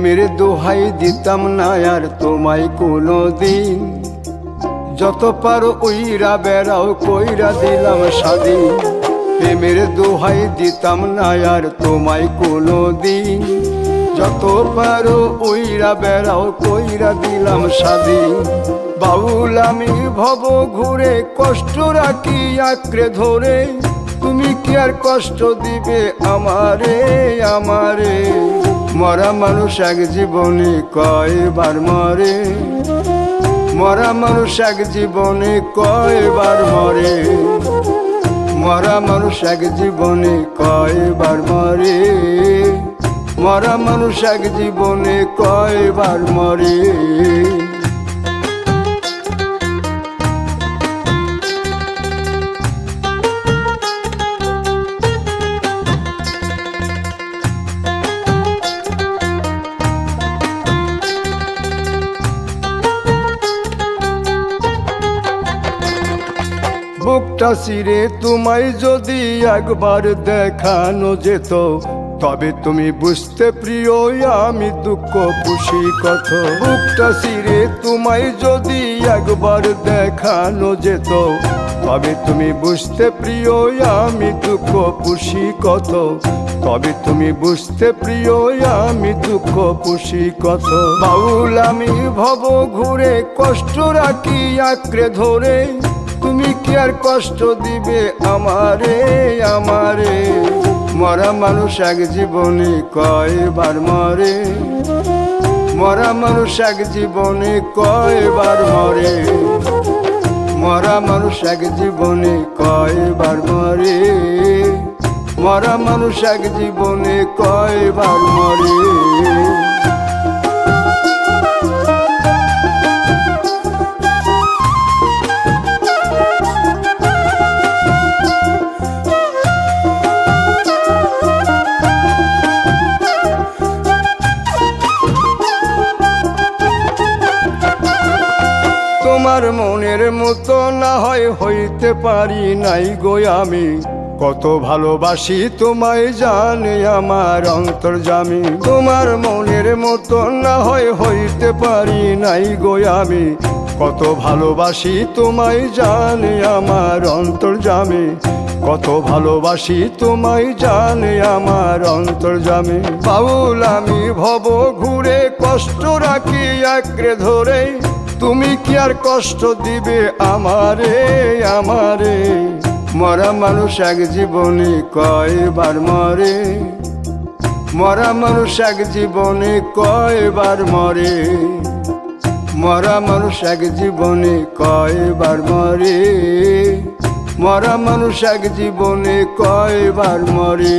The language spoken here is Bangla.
প্রেমের দোহাই দিতাম না আর তোমায় কোনো দিন, যত পারো উইরা বেড়াও কইরা দিলাম স্বাধীন। প্রেমের দোহাই দিতাম না আর তোমায় কোনো দিন, যত পারো উইরা বেড়াও কইরা দিলাম স্বাধীন। বাউল আমি ভব ঘুরে কষ্ট রাখি আঁকড়ে ধরে, তুমি কি আর কষ্ট দিবে আমারে আমারে। মরা মানুষ এক জীবনে কয়বার মরে, মরা মানুষ এক জীবনে কয়বার মরে, মরা মানুষ এক জীবনে কয়বার মরে, মরা মানুষ এক জীবনে কয়বার মরে। বুকটা চিরে তোমায় যদি একবার দেখানো যেত, তবে তুমি বুঝতে প্রিয় আমি দুঃখ পুষি কত। বুকটা চিরে তোমায় যদি একবার দেখানো যেত, তবে তুমি বুঝতে প্রিয় আমি দুঃখ পুষি কত। তবে তুমি বুঝতে প্রিয় আমি দুঃখ পুষি কত। বাউল আমি ভব ঘুরে কষ্ট রাখি আঁকড়ে ধরে, তুমি কি আর কষ্ট দিবে আমারে আমারে। মরা মানুষ এক জীবনে কয়বার মরে, মরা মানুষ এক জীবনে কয়বার মরে, মরা মানুষ এক জীবনে কয়বার মরে, মরা মানুষ এক জীবনে কয়বার মরে। তোমার মনের মতো না হয় হইতে পারি নাই গো আমি, কত ভালোবাসি তোমায় জানে আমার অন্তর্যামী। তোমার মনের মতো না হয় হইতে পারি নাই গো আমি, কত ভালোবাসি তোমায় জানে আমার অন্তর্যামী। কত ভালোবাসি তোমায় জানে আমার অন্তর্যামী। বাউল আমি ভব ঘুরে কষ্ট রাখি আঁকড়ে ধরে, তুমি কি আর কষ্ট দিবে আমারে আমারে। মরা মানুষ এক জীবনে কয়বার মরে, মরা মানুষ এক জীবনে কয়বার মরে, মরা মানুষ এক জীবনে কয়বার মরে, মরা মানুষ এক জীবনে কয়বার মরে।